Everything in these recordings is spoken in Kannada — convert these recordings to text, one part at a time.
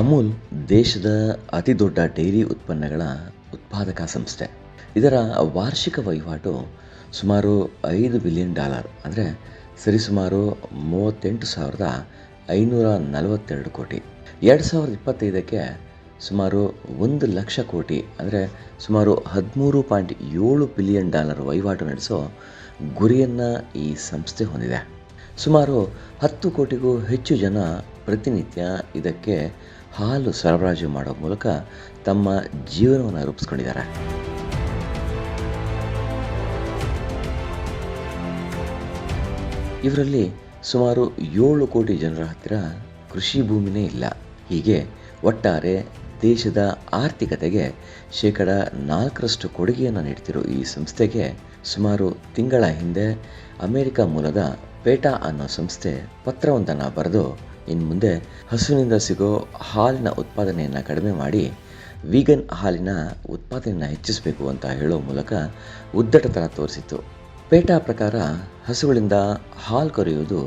ಅಮೂಲ್ ದೇಶದ ಅತಿದೊಡ್ಡ ಡೈರಿ ಉತ್ಪನ್ನಗಳ ಉತ್ಪಾದಕ ಸಂಸ್ಥೆ. ಇದರ ವಾರ್ಷಿಕ ವಹಿವಾಟು ಸುಮಾರು $5 ಬಿಲಿಯನ್, ಅಂದರೆ ಸರಿಸುಮಾರು 38,542 ಕೋಟಿ. 2025ಕ್ಕೆ ಸುಮಾರು 1,00,000 ಕೋಟಿ, ಅಂದರೆ ಸುಮಾರು $13.7 ಬಿಲಿಯನ್ ವಹಿವಾಟು ನಡೆಸೋ ಗುರಿಯನ್ನು ಈ ಸಂಸ್ಥೆ ಹೊಂದಿದೆ. ಸುಮಾರು 10 ಕೋಟಿಗೂ ಹೆಚ್ಚು ಜನ ಪ್ರತಿನಿತ್ಯ ಇದಕ್ಕೆ ಹಾಲು ಸರಬರಾಜು ಮಾಡೋ ಮೂಲಕ ತಮ್ಮ ಜೀವನವನ್ನು ರೂಪಿಸ್ಕೊಂಡಿದ್ದಾರೆ. ಇವರಲ್ಲಿ ಸುಮಾರು 7 ಕೋಟಿ ಜನರ ಹತ್ತಿರ ಕೃಷಿ ಭೂಮಿನೇ ಇಲ್ಲ. ಹೀಗೆ ಒಟ್ಟಾರೆ ದೇಶದ ಆರ್ಥಿಕತೆಗೆ 4% ಕೊಡುಗೆಯನ್ನು ನೀಡ್ತಿರೋ ಈ ಸಂಸ್ಥೆಗೆ ಸುಮಾರು ತಿಂಗಳ ಹಿಂದೆ ಅಮೆರಿಕ ಮೂಲದ ಪೇಟಾ ಅನ್ನೋ ಸಂಸ್ಥೆ ಪತ್ರವೊಂದನ್ನು ಬರೆದು ಇನ್ನು ಮುಂದೆ ಹಸುವಿನಿಂದ ಸಿಗೋ ಹಾಲಿನ ಉತ್ಪಾದನೆಯನ್ನು ಕಡಿಮೆ ಮಾಡಿ ವೀಗನ್ ಹಾಲಿನ ಉತ್ಪಾದನೆಯನ್ನು ಹೆಚ್ಚಿಸಬೇಕು ಅಂತ ಹೇಳೋ ಮೂಲಕ ಉದ್ದಟತನ ತೋರಿಸಿತ್ತು. ಪೇಟಾ ಪ್ರಕಾರ ಹಸುಗಳಿಂದ ಹಾಲು ಕರೆಯುವುದು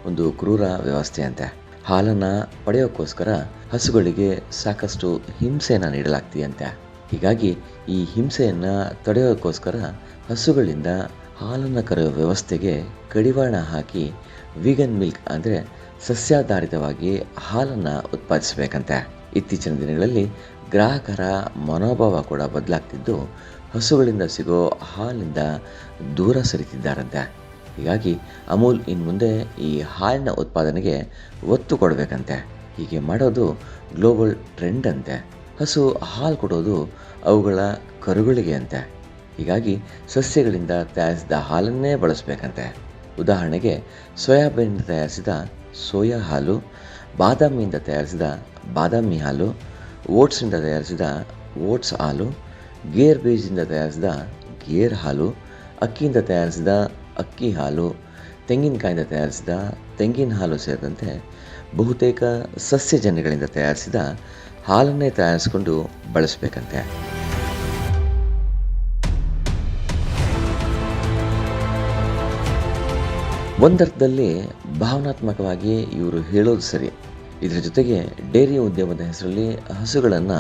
ಒಂದು ಕ್ರೂರ ವ್ಯವಸ್ಥೆಯಂತೆ. ಹಾಲನ್ನು ಪಡೆಯೋಕ್ಕೋಸ್ಕರ ಹಸುಗಳಿಗೆ ಸಾಕಷ್ಟು ಹಿಂಸೆಯನ್ನು ನೀಡಲಾಗ್ತಿದೆಯಂತೆ. ಹೀಗಾಗಿ ಈ ಹಿಂಸೆಯನ್ನು ತಡೆಯೋಕ್ಕೋಸ್ಕರ ಹಸುಗಳಿಂದ ಹಾಲನ್ನು ಕರೆಯೋ ವ್ಯವಸ್ಥೆಗೆ ಕಡಿವಾಣ ಹಾಕಿ ವೀಗನ್ ಮಿಲ್ಕ್, ಅಂದರೆ ಸಸ್ಯಾಧಾರಿತವಾಗಿ ಹಾಲನ್ನು ಉತ್ಪಾದಿಸಬೇಕಂತೆ. ಇತ್ತೀಚಿನ ದಿನಗಳಲ್ಲಿ ಗ್ರಾಹಕರ ಮನೋಭಾವ ಕೂಡ ಬದಲಾಗ್ತಿದ್ದು ಹಸುಗಳಿಂದ ಸಿಗೋ ಹಾಲಿನಿಂದ ದೂರ ಸರಿತಿದ್ದಾರಂತೆ. ಹೀಗಾಗಿ ಅಮೂಲ್ ಇನ್ನು ಮುಂದೆ ಈ ಹಾಲಿನ ಉತ್ಪಾದನೆಗೆ ಒತ್ತು ಕೊಡಬೇಕಂತೆ. ಹೀಗೆ ಮಾಡೋದು ಗ್ಲೋಬಲ್ ಟ್ರೆಂಡ್ ಅಂತೆ. ಹಸು ಹಾಲು ಕೊಡೋದು ಅವುಗಳ ಕರುಗಳಿಗೆ ಅಂತೆ. ಹೀಗಾಗಿ ಸಸ್ಯಗಳಿಂದ ತಯಾರಿಸಿದ ಹಾಲನ್ನೇ ಬಳಸಬೇಕಂತೆ. ಉದಾಹರಣೆಗೆ ಸೋಯಾಬೀನಿಂದ ತಯಾರಿಸಿದ ಸೋಯಾ ಹಾಲು, ಬಾದಾಮಿಯಿಂದ ತಯಾರಿಸಿದ ಬಾದಾಮಿ ಹಾಲು, ಓಟ್ಸಿಂದ ತಯಾರಿಸಿದ ಓಟ್ಸ್ ಹಾಲು, ಗೇರ್ ಬೀಜದಿಂದ ತಯಾರಿಸಿದ ಗೇರ್ ಹಾಲು, ಅಕ್ಕಿಯಿಂದ ತಯಾರಿಸಿದ ಅಕ್ಕಿ ಹಾಲು, ತೆಂಗಿನಕಾಯಿಂದ ತಯಾರಿಸಿದ ತೆಂಗಿನ ಹಾಲು ಸೇರಿದಂತೆ ಬಹುತೇಕ ಸಸ್ಯಜನ್ಯಗಳಿಂದ ತಯಾರಿಸಿದ ಹಾಲನ್ನೇ ತಯಾರಿಸಿಕೊಂಡು ಬಳಸಬೇಕಂತೆ. ಒಂದರ್ಥದಲ್ಲಿ ಭಾವನಾತ್ಮಕವಾಗಿ ಇವರು ಹೇಳೋದು ಸರಿ. ಇದರ ಜೊತೆಗೆ ಡೈರಿ ಉದ್ಯಮದ ಹೆಸರಲ್ಲಿ ಹಸುಗಳನ್ನು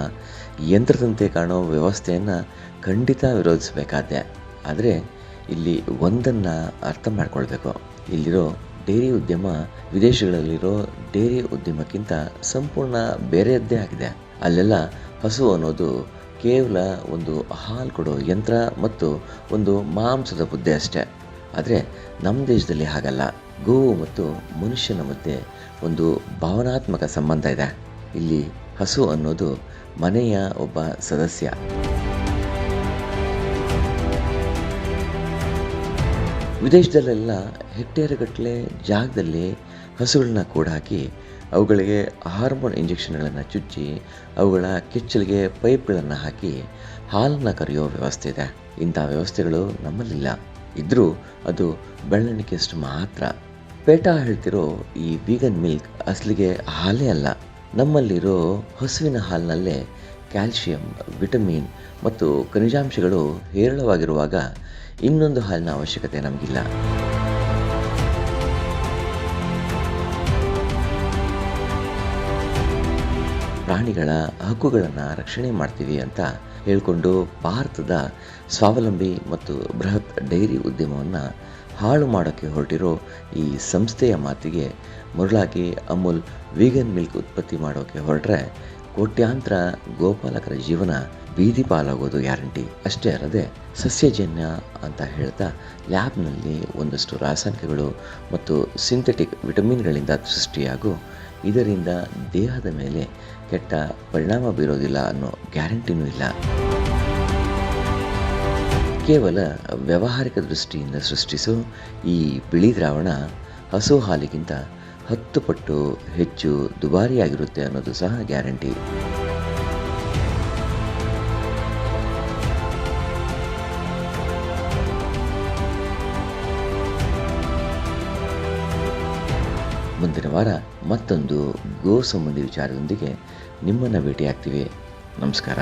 ಯಂತ್ರದಂತೆ ಕಾಣೋ ವ್ಯವಸ್ಥೆಯನ್ನು ಖಂಡಿತ ವಿರೋಧಿಸಬೇಕಾದ್ದೆ. ಆದರೆ ಇಲ್ಲಿ ಒಂದನ್ನು ಅರ್ಥ ಮಾಡ್ಕೊಳ್ಬೇಕು. ಇಲ್ಲಿರೋ ಡೈರಿ ಉದ್ಯಮ ವಿದೇಶಗಳಲ್ಲಿರೋ ಡೈರಿ ಉದ್ಯಮಕ್ಕಿಂತ ಸಂಪೂರ್ಣ ಬೇರೆಯದ್ದೇ ಆಗಿದೆ. ಅಲ್ಲೆಲ್ಲ ಹಸು ಅನ್ನೋದು ಕೇವಲ ಒಂದು ಹಾಲು ಕೊಡೋ ಯಂತ್ರ ಮತ್ತು ಒಂದು ಮಾಂಸದ ಬುದ್ಧಿ ಅಷ್ಟೇ. ಆದರೆ ನಮ್ಮ ದೇಶದಲ್ಲಿ ಹಾಗಲ್ಲ. ಗೋವು ಮತ್ತು ಮನುಷ್ಯನ ಮಧ್ಯೆ ಒಂದು ಭಾವನಾತ್ಮಕ ಸಂಬಂಧ ಇದೆ. ಇಲ್ಲಿ ಹಸು ಅನ್ನೋದು ಮನೆಯ ಒಬ್ಬ ಸದಸ್ಯ. ವಿದೇಶದಲ್ಲೆಲ್ಲ ಹೆಕ್ಟೇರ್ಗಟ್ಟಲೆ ಜಾಗದಲ್ಲಿ ಹಸುಗಳನ್ನ ಕೂಡ ಹಾಕಿ ಅವುಗಳಿಗೆ ಹಾರ್ಮೋನ್ ಇಂಜೆಕ್ಷನ್ಗಳನ್ನು ಚುಚ್ಚಿ ಅವುಗಳ ಕೆಚ್ಚಲಿಗೆ ಪೈಪ್ಗಳನ್ನು ಹಾಕಿ ಹಾಲನ್ನು ಕರೆಯೋ ವ್ಯವಸ್ಥೆ ಇದೆ. ಇಂಥ ವ್ಯವಸ್ಥೆಗಳು ನಮ್ಮಲ್ಲಿಲ್ಲ. ಇದ್ದರೂ ಅದು ಬೆಳವಣಿಗೆಯಷ್ಟು ಮಾತ್ರ. ಪೇಟಾ ಹೇಳ್ತಿರೋ ಈ ವೀಗನ್ ಮಿಲ್ಕ್ ಅಸಲಿಗೆ ಹಾಲೇ ಅಲ್ಲ. ನಮ್ಮಲ್ಲಿರೋ ಹಸುವಿನ ಹಾಲಿನಲ್ಲೇ ಕ್ಯಾಲ್ಶಿಯಂ, ವಿಟಮಿನ್ ಮತ್ತು ಖನಿಜಾಂಶಗಳು ಹೇರಳವಾಗಿರುವಾಗ ಇನ್ನೊಂದು ಹಾಲಿನ ಅವಶ್ಯಕತೆ ನಮಗಿಲ್ಲ. ಪ್ರಾಣಿಗಳ ಹಕ್ಕುಗಳನ್ನು ರಕ್ಷಣೆ ಮಾಡ್ತೀವಿ ಅಂತ ಹೇಳಿಕೊಂಡು ಭಾರತದ ಸ್ವಾವಲಂಬಿ ಮತ್ತು ಬೃಹತ್ ಡೈರಿ ಉದ್ಯಮವನ್ನು ಹಾಳು ಮಾಡೋಕ್ಕೆ ಹೊರಟಿರೋ ಈ ಸಂಸ್ಥೆಯ ಮಾತಿಗೆ ಮರುಳಾಗಿ ಅಮೂಲ್ ವೀಗನ್ ಮಿಲ್ಕ್ ಉತ್ಪತ್ತಿ ಮಾಡೋಕ್ಕೆ ಹೊರಟ್ರೆ ಕೋಟ್ಯಾಂತರ ಗೋಪಾಲಕರ ಜೀವನ ಬೀದಿ ಪಾಲಾಗೋದು ಗ್ಯಾರಂಟಿ. ಅಷ್ಟೇ ಅಲ್ಲದೆ ಸಸ್ಯಜನ್ಯ ಅಂತ ಹೇಳ್ತಾ ಲ್ಯಾಬ್ನಲ್ಲಿ ಒಂದಷ್ಟು ರಾಸಾಯನಿಕಗಳು ಮತ್ತು ಸಿಂಥೆಟಿಕ್ ವಿಟಮಿನ್ಗಳಿಂದ ಸೃಷ್ಟಿಯಾಗೋ ಇದರಿಂದ ದೇಹದ ಮೇಲೆ ಕೆಟ್ಟ ಪರಿಣಾಮ ಬೀರೋದಿಲ್ಲ ಅನ್ನೋ ಗ್ಯಾರಂಟಿನೂ ಇಲ್ಲ. ಕೇವಲ ವ್ಯಾವಹಾರಿಕ ದೃಷ್ಟಿಯಿಂದ ಸೃಷ್ಟಿಸೋ ಈ ಬಿಳಿ ದ್ರಾವಣ ಹಸು ಹಾಲಿಗಿಂತ 10 ಪಟ್ಟು ಹೆಚ್ಚು ದುಬಾರಿಯಾಗಿರುತ್ತೆ ಅನ್ನೋದು ಸಹ ಗ್ಯಾರಂಟಿ. ಮುಂದಿನ ವಾರ ಮತ್ತೊಂದು ಗೋ ಸಂಬಂಧಿ ವಿಚಾರದೊಂದಿಗೆ ನಿಮ್ಮನ್ನು ಭೇಟಿಯಾಗ್ತೀವಿ. ನಮಸ್ಕಾರ.